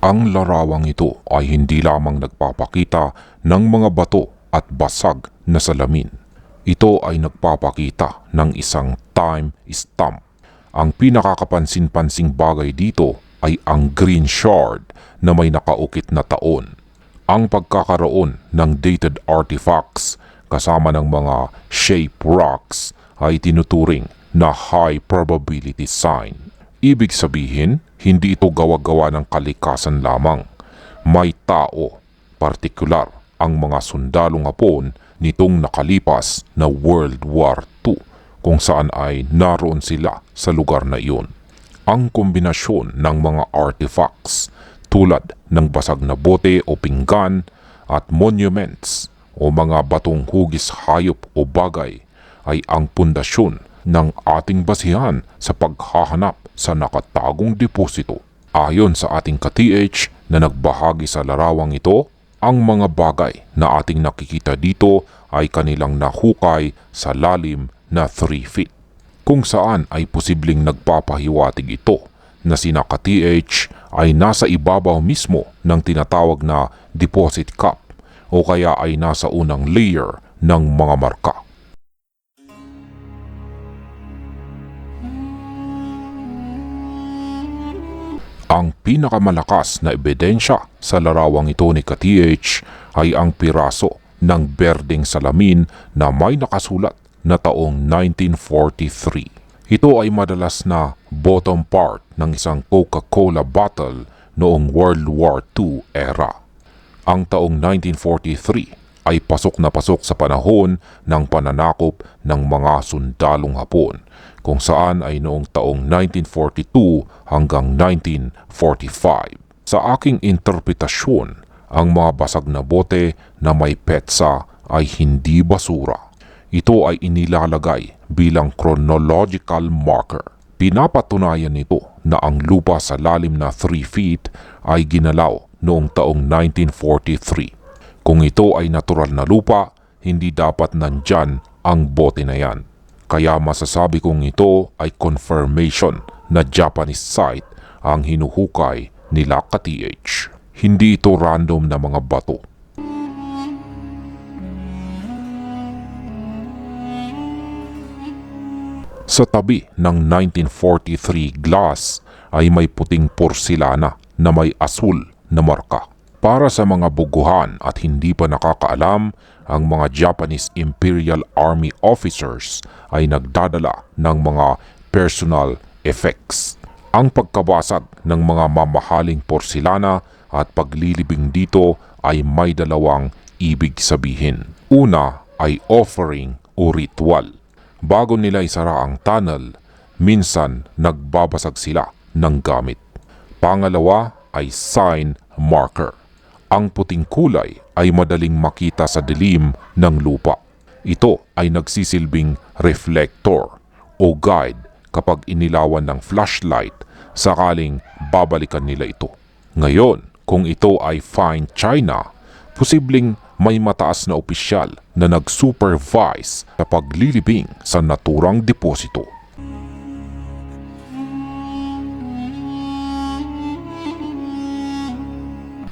Ang larawang ito ay hindi lamang nagpapakita ng mga bato at basag na salamin. Ito ay nagpapakita ng isang time stamp. Ang pinakakapansin-pansing bagay dito ay ang green shard na may nakaukit na taon. Ang pagkakaroon ng dated artifacts kasama ng mga shape rocks ay tinuturing na high probability sign. Ibig sabihin, hindi ito gawa-gawa ng kalikasan lamang. May tao, partikular ang mga sundalong Hapon nitong nakalipas na World War II kung saan ay naroon sila sa lugar na iyon. Ang kombinasyon ng mga artifacts tulad ng basag na bote o pinggan at monuments o mga batong hugis hayop o bagay ay ang pundasyon ng ating basihan sa paghahanap sa nakatagong deposito. Ayon sa ating ka-TH na nagbahagi sa larawang ito, ang mga bagay na ating nakikita dito ay kanilang nahukay sa lalim na 3 feet. Kung saan ay posibleng nagpapahiwatig ito na sina ka-TH ay nasa ibabaw mismo ng tinatawag na deposit cap o kaya ay nasa unang layer ng mga marka. Ang pinakamalakas na ebidensya sa larawang ito ni ka-TH ay ang piraso ng berdeng salamin na may nakasulat na taong 1943. Ito ay madalas na bottom part ng isang Coca-Cola bottle noong World War II era. Ang taong 1943 ay pasok na pasok sa panahon ng pananakop ng mga sundalong Hapon, kung saan ay noong taong 1942 hanggang 1945. Sa aking interpretasyon, ang mga basag na bote na may petsa ay hindi basura. Ito ay inilalagay bilang chronological marker. Pinapatunayan nito na ang lupa sa lalim na 3 feet ay ginalaw noong taong 1943. Kung ito ay natural na lupa, hindi dapat nandyan ang bote na yan. Kaya masasabi kong ito ay confirmation na Japanese site ang hinuhukay nila ka-TH. Hindi ito random na mga bato. Sa tabi ng 1943 glass ay may puting porselana na may asul na marka. Para sa mga buguhan at hindi pa nakakaalam, ang mga Japanese Imperial Army officers ay nagdadala ng mga personal effects. Ang pagkabasag ng mga mamahaling porselana at paglilibing dito ay may dalawang ibig sabihin. Una ay offering o ritual. Bago nila isara ang tunnel, minsan nagbabasag sila ng gamit. Pangalawa ay sign marker. Ang puting kulay ay madaling makita sa dilim ng lupa. Ito ay nagsisilbing reflector o guide kapag inilawan ng flashlight sakaling babalikan nila ito. Ngayon, kung ito ay fine china, posibleng may mataas na opisyal na nag-supervise sa paglilibing sa naturang deposito.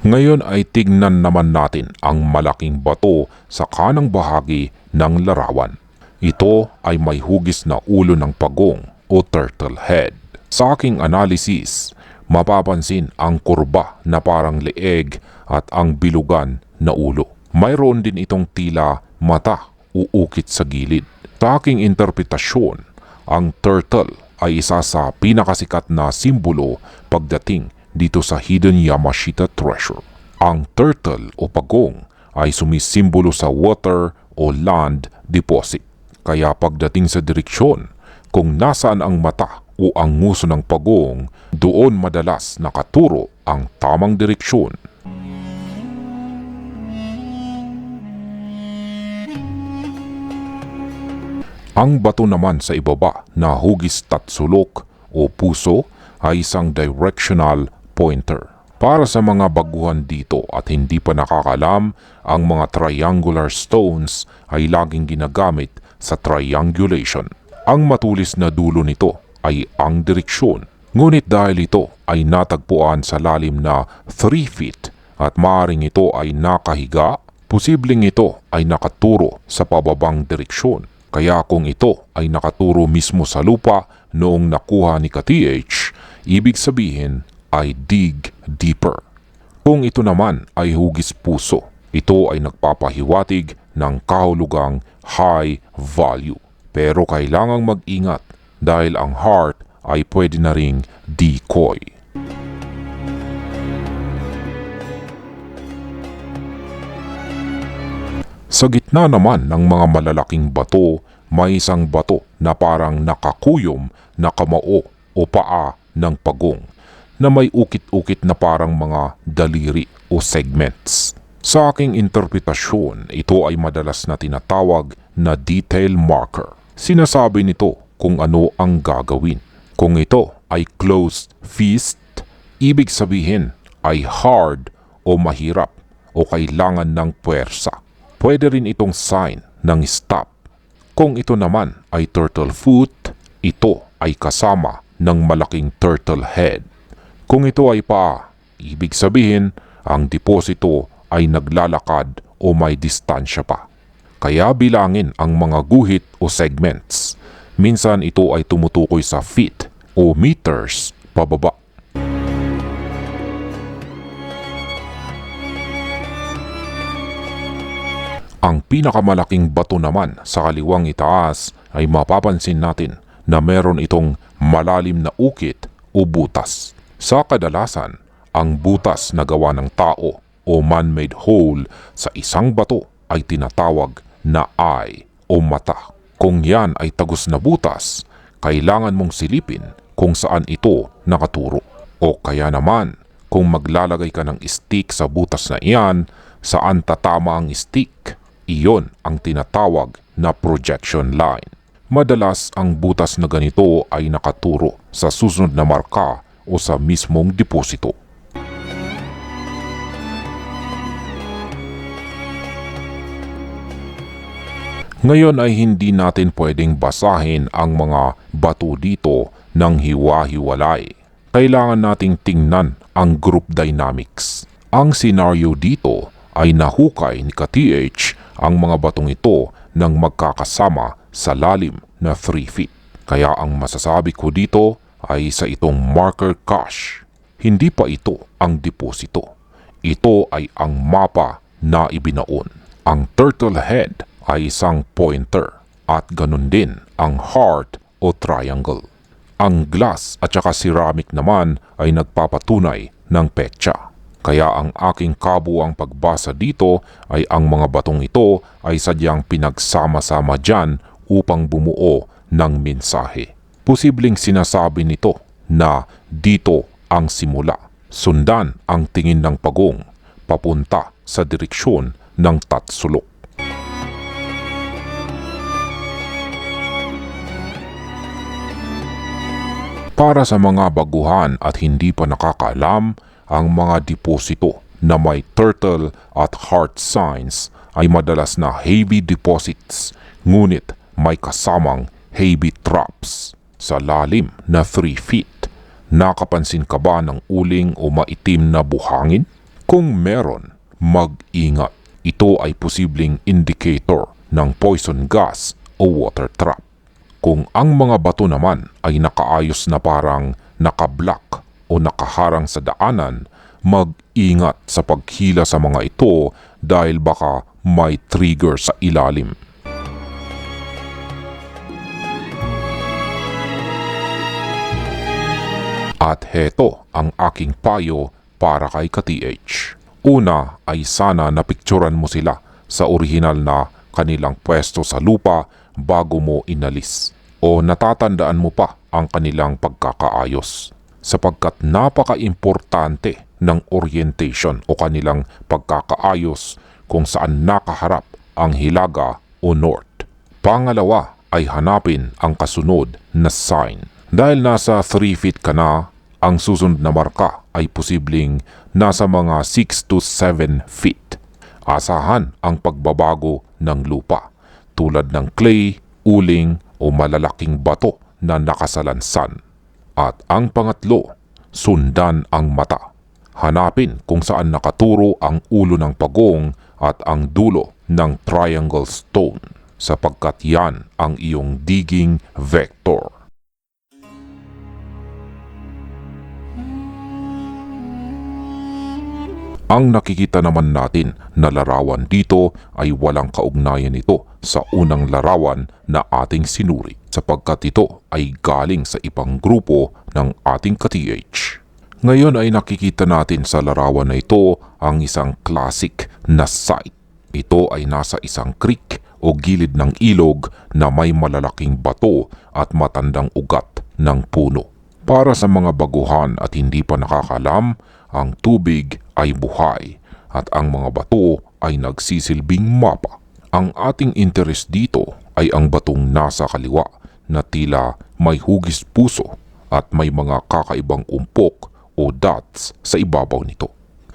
Ngayon ay tignan naman natin ang malaking bato sa kanang bahagi ng larawan. Ito ay may hugis na ulo ng pagong o turtle head. Sa aking analysis, mapapansin ang kurba na parang leeg at ang bilugan na ulo. Mayroon din itong tila mata o ukit sa gilid. Sa aking interpretasyon, ang turtle ay isa sa pinakasikat na simbolo pagdating dito sa hidden Yamashita treasure. Ang turtle o pagong ay sumisimbolo sa water o land deposit. Kaya pagdating sa direksyon, kung nasaan ang mata o ang nguso ng pagong, doon madalas nakaturo ang tamang direksyon. Ang bato naman sa ibaba na hugis tatsulok o puso ay isang directional pointer. Para sa mga baguhan dito at hindi pa nakakalam, ang mga triangular stones ay laging ginagamit sa triangulation. Ang matulis na dulo nito ay ang direksyon. Ngunit dahil ito ay natagpuan sa lalim na 3 feet at maaaring ito ay nakahiga, posibleng ito ay nakaturo sa pababang direksyon. Kaya kung ito ay nakaturo mismo sa lupa noong nakuha ni ka-TH, ibig sabihin ay dig deeper. Kung ito naman ay hugis puso, ito ay nagpapahiwatig ng kahulugang high value. Pero kailangang mag-ingat dahil ang heart ay pwede na ring decoy. Sa gitna naman ng mga malalaking bato, may isang bato na parang nakakuyom na kamao o paa ng pagong na may ukit-ukit na parang mga daliri o segments. Sa aking interpretasyon, ito ay madalas na tinatawag na detail marker. Sinasabi nito kung ano ang gagawin. Kung ito ay closed fist, ibig sabihin ay hard o mahirap o kailangan ng puwersa. Pwede rin itong sign ng stop. Kung ito naman ay turtle foot, ito ay kasama ng malaking turtle head. Kung ito ay paa, ibig sabihin ang deposito ay naglalakad o may distansya pa. Kaya bilangin ang mga guhit o segments. Minsan ito ay tumutukoy sa feet o meters pababa. Ang pinakamalaking bato naman sa kaliwang itaas ay mapapansin natin na meron itong malalim na ukit o butas. Sa kadalasan, ang butas na gawa ng tao o man-made hole sa isang bato ay tinatawag na eye o mata. Kung yan ay tagos na butas, kailangan mong silipin kung saan ito nakaturo. O kaya naman, kung maglalagay ka ng stick sa butas na iyan, saan tatama ang stick, iyon ang tinatawag na projection line. Madalas ang butas na ganito ay nakaturo sa susunod na marka o sa mismong deposito. Ngayon ay hindi natin pwedeng basahin ang mga bato dito ng hiwa-hiwalay. Kailangan nating tingnan ang group dynamics. Ang senaryo dito ay nahukay ni ka-TH ang mga batong ito ng magkakasama sa lalim na 3 feet. Kaya ang masasabi ko dito ay sa itong marker cache. Hindi pa ito ang deposito. Ito ay ang mapa na ibinaon. Ang turtle head ay isang pointer at ganun din ang heart o triangle. Ang glass at saka ceramic naman ay nagpapatunay ng petsa. Kaya ang aking kabuuang pagbasa dito ay ang mga batong ito ay sadyang pinagsama-sama dyan upang bumuo ng mensahe. Posibleng sinasabi nito na dito ang simula. Sundan ang tingin ng pagong papunta sa direksyon ng tatsulok. Para sa mga baguhan at hindi pa nakakaalam, ang mga deposito na may turtle at heart signs ay madalas na heavy deposits, ngunit may kasamang heavy traps sa lalim na 3 feet. Nakapansin ka ba ng uling o maitim na buhangin? Kung meron, mag-ingat. Ito ay posibleng indicator ng poison gas o water trap. Kung ang mga bato naman ay nakaayos na parang nakablock o nakaharang sa daanan, mag-ingat sa paghila sa mga ito dahil baka may trigger sa ilalim. At heto ang aking payo para kay ka-TH. Una ay sana napicturan mo sila sa orihinal na kanilang pwesto sa lupa bago mo inalis. O natatandaan mo pa ang kanilang pagkakaayos. Sapagkat napaka-importante ng orientation o kanilang pagkakaayos kung saan nakaharap ang hilaga o north. Pangalawa ay hanapin ang kasunod na sign. Dahil nasa 3 feet ka na, ang susunod na marka ay posibleng nasa mga 6 to 7 feet. Asahan ang pagbabago ng lupa tulad ng clay, uling o malalaking bato na nakasalansan. At ang pangatlo, sundan ang mata. Hanapin kung saan nakaturo ang ulo ng pagong at ang dulo ng triangle stone, sapagkat yan ang iyong digging vector. Ang nakikita naman natin na larawan dito ay walang kaugnayan ito sa unang larawan na ating sinuri, sapagkat ito ay galing sa ibang grupo ng ating ka-TH. Ngayon ay nakikita natin sa larawan na ito ang isang classic na site. Ito ay nasa isang creek o gilid ng ilog na may malalaking bato at matandang ugat ng puno. Para sa mga baguhan at hindi pa nakakalam, ang tubig ay buhay at ang mga bato ay nagsisilbing mapa. Ang ating interest dito ay ang batong nasa kaliwa na tila may hugis puso at may mga kakaibang umpok o dots sa ibabaw nito.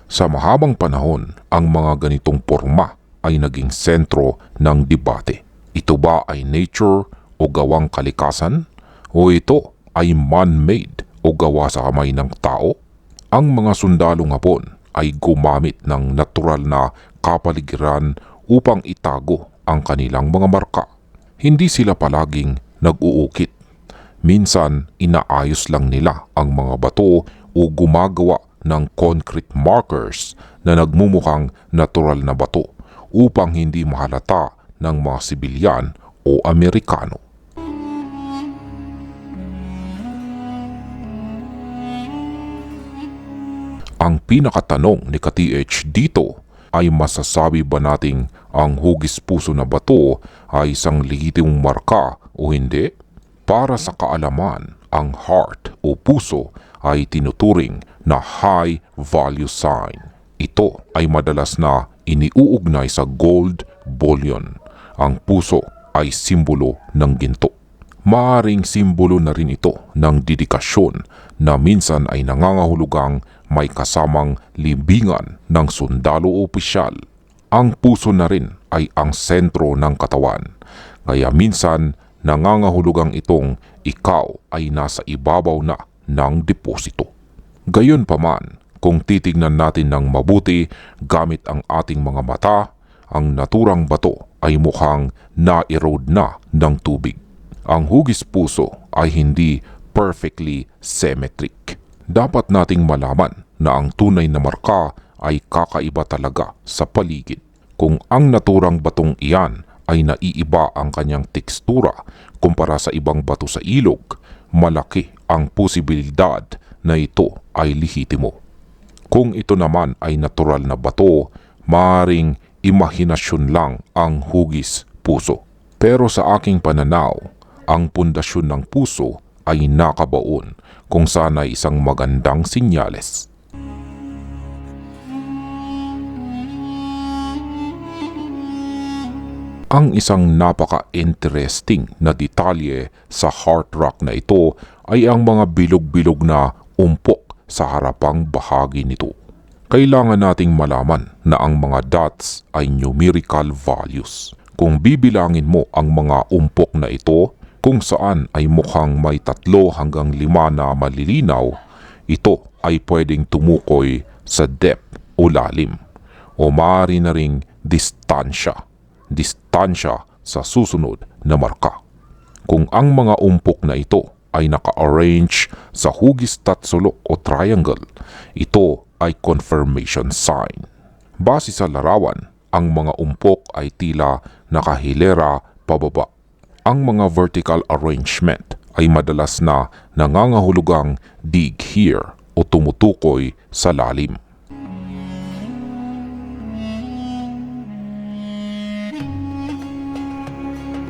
Sa mahabang panahon, ang mga ganitong porma ay naging sentro ng debate. Ito ba ay nature o gawang kalikasan? O ito ay man-made o gawa sa kamay ng tao? Ang mga sundalong Hapon ay gumamit ng natural na kapaligiran upang itago ang kanilang mga marka. Hindi sila palaging nag-uukit. Minsan, inaayos lang nila ang mga bato o gumagawa ng concrete markers na nagmumukhang natural na bato upang hindi mahalata ng mga sibilyan o Amerikano. Ang pinakatanong ni ka-TH dito ay masasabi ba nating ang hugis puso na bato ay isang lehitimong marka o hindi? Para sa kaalaman, ang heart o puso ay tinuturing na high value sign. Ito ay madalas na iniuugnay sa gold bullion. Ang puso ay simbolo ng ginto. Maaring simbolo na rin ito ng dedikasyon na minsan ay nangangahulugang may kasamang libingan ng sundalo o opisyal. Ang puso na rin ay ang sentro ng katawan, kaya minsan nangangahulugang itong ikaw ay nasa ibabaw na ng deposito. Gayunpaman, kung titignan natin ng mabuti gamit ang ating mga mata, ang naturang bato ay mukhang na-erode na ng tubig. Ang hugis puso ay hindi perfectly symmetric. Dapat nating malaman na ang tunay na marka ay kakaiba talaga sa paligid. Kung ang naturang batong iyan ay naiiba ang kanyang tekstura kumpara sa ibang bato sa ilog, malaki ang posibilidad na ito ay lehitimo. Kung ito naman ay natural na bato, maaaring imahinasyon lang ang hugis puso. Pero sa aking pananaw, ang pundasyon ng puso ay nakabaon kung saan ay isang magandang sinyales. Ang isang napaka-interesting na detalye sa heart rock na ito ay ang mga bilog-bilog na umpok sa harapang bahagi nito. Kailangan nating malaman na ang mga dots ay numerical values. Kung bibilangin mo ang mga umpok na ito, kung saan ay mukhang may 3 hanggang 5 na malilinaw, ito ay pwedeng tumukoy sa depth o lalim o maaari na ring distansya sa susunod na marka. Kung ang mga umpok na ito ay naka-arrange sa hugis tatsulok o triangle, ito ay confirmation sign. Base sa larawan, ang mga umpok ay tila nakahilera pababa. Ang mga vertical arrangement ay madalas na nangangahulugang dig here o tumutukoy sa lalim.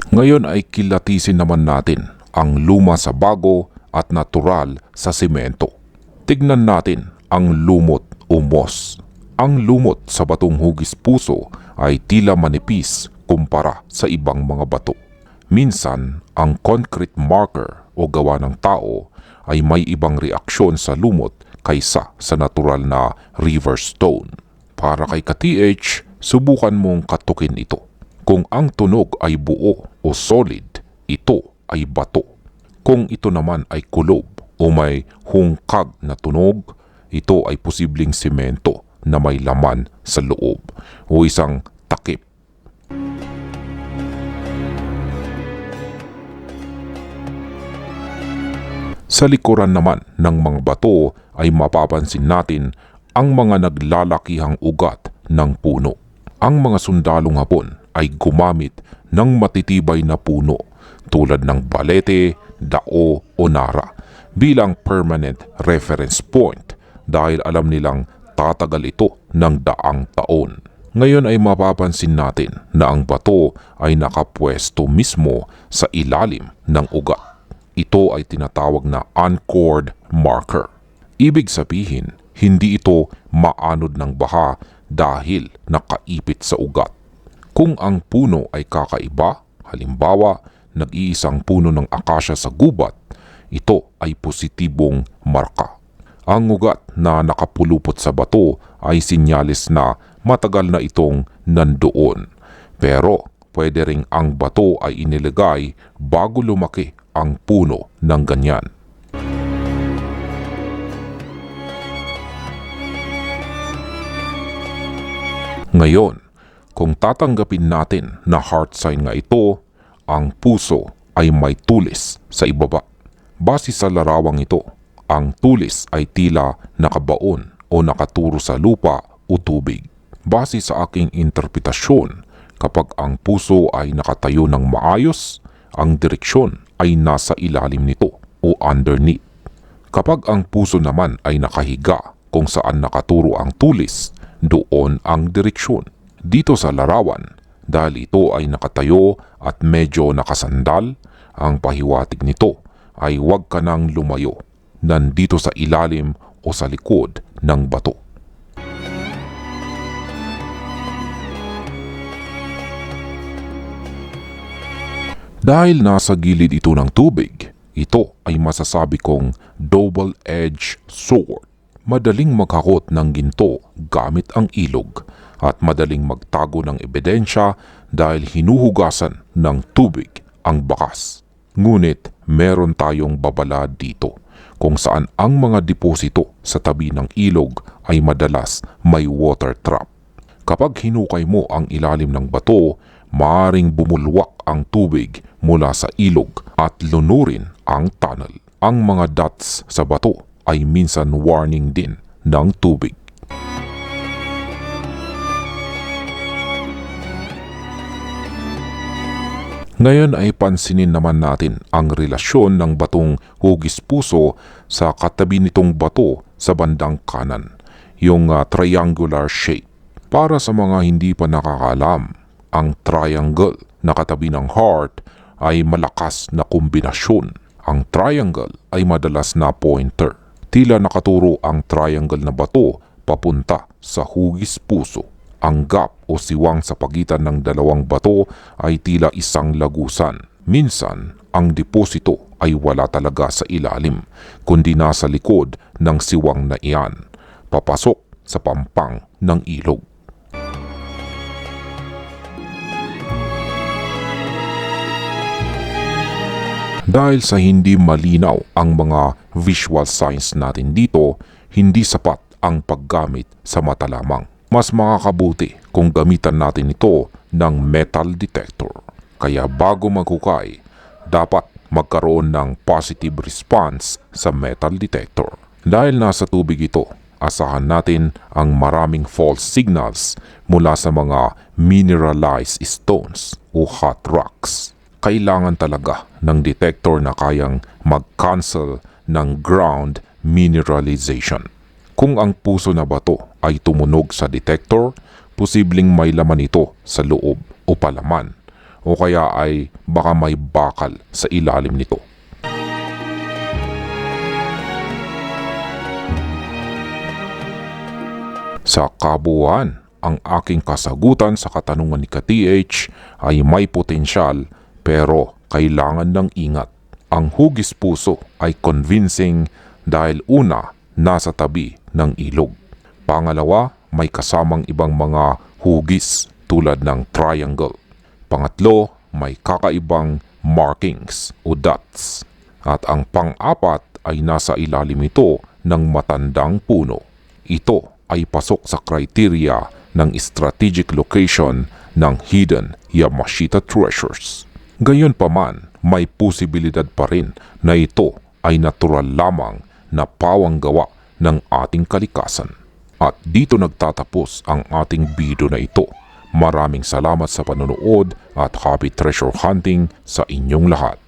Ngayon ay kilatisin naman natin ang luma sa bago at natural sa semento. Tignan natin ang lumot o moss. Ang lumot sa batong hugis puso ay tila manipis kumpara sa ibang mga bato. Minsan, ang concrete marker o gawa ng tao ay may ibang reaksyon sa lumot kaysa sa natural na river stone. Para kay ka-TH, subukan mong katukin ito. Kung ang tunog ay buo o solid, ito ay bato. Kung ito naman ay kulob o may hungkag na tunog, ito ay posibleng semento na may laman sa loob o isang takip. Sa likuran naman ng mga bato ay mapapansin natin ang mga naglalakihang ugat ng puno. Ang mga sundalong Hapon ay gumamit ng matitibay na puno tulad ng balete, dao o nara bilang permanent reference point dahil alam nilang tatagal ito ng daang taon. Ngayon ay mapapansin natin na ang bato ay nakapwesto mismo sa ilalim ng ugat. Ito ay tinatawag na anchored marker. Ibig sabihin, hindi ito maanod ng baha dahil nakaipit sa ugat. Kung ang puno ay kakaiba, halimbawa, nag-iisang puno ng akasya sa gubat, ito ay positibong marka. Ang ugat na nakapulupot sa bato ay sinyalis na matagal na itong nandoon. Pero pwede ring ang bato ay inilagay bago lumaki ang puno ng ganyan. Ngayon, kung tatanggapin natin na heart sign nga ito, ang puso ay may tulis sa ibaba. Base sa larawang ito, ang tulis ay tila nakabaon o nakaturo sa lupa o tubig. Base sa aking interpretasyon, kapag ang puso ay nakatayo ng maayos, ang direksyon ay nasa ilalim nito o underneath. Kapag ang puso naman ay nakahiga kung saan nakaturo ang tulis, doon ang direksyon. Dito sa larawan, dahil ito ay nakatayo at medyo nakasandal, ang pahiwatig nito ay huwag ka nang lumayo, nandito sa ilalim o sa likod ng bato. Dahil nasa gilid ito ng tubig, ito ay masasabi kong double-edged sword. Madaling maghakot ng ginto gamit ang ilog at madaling magtago ng ebidensya dahil hinuhugasan ng tubig ang bakas. Ngunit meron tayong babala dito kung saan ang mga deposito sa tabi ng ilog ay madalas may water trap. Kapag hinukay mo ang ilalim ng bato, maaaring bumulwak ang tubig mula sa ilog at lunurin ang tunnel. Ang mga dots sa bato ay minsan warning din ng tubig. Ngayon ay pansinin naman natin ang relasyon ng batong hugis puso sa katabi nitong bato sa bandang kanan, yung triangular shape. Para sa mga hindi pa nakakalam, ang triangle na katabi ng heart ay malakas na kombinasyon. Ang triangle ay madalas na pointer. Tila nakaturo ang triangle na bato papunta sa hugis puso. Ang gap o siwang sa pagitan ng dalawang bato ay tila isang lagusan. Minsan, ang deposito ay wala talaga sa ilalim, kundi nasa likod ng siwang na iyan, papasok sa pampang ng ilog. Dahil sa hindi malinaw ang mga visual signs natin dito, hindi sapat ang paggamit sa mata lamang. Mas makakabuti kung gamitan natin ito ng metal detector. Kaya bago maghukay, dapat magkaroon ng positive response sa metal detector. Dahil nasa tubig ito, asahan natin ang maraming false signals mula sa mga mineralized stones o hot rocks. Kailangan talaga ng detector na kayang mag-cancel ng ground mineralization. Kung ang puso na bato ay tumunog sa detector, posibleng may laman ito sa loob o palaman, o kaya ay baka may bakal sa ilalim nito. Sa kabuuan, ang aking kasagutan sa katanungan ni ka-TH ay may potensyal pero kailangan ng ingat. Ang hugis puso ay convincing dahil una, nasa tabi ng ilog. Pangalawa, may kasamang ibang mga hugis tulad ng triangle. Pangatlo, may kakaibang markings o dots. At ang pang-apat ay nasa ilalim ito ng matandang puno. Ito ay pasok sa criteria ng strategic location ng hidden Yamashita treasures. Gayunpaman, may posibilidad pa rin na ito ay natural lamang na pawang gawa ng ating kalikasan. At dito nagtatapos ang ating video na ito. Maraming salamat sa panonood at happy treasure hunting sa inyong lahat.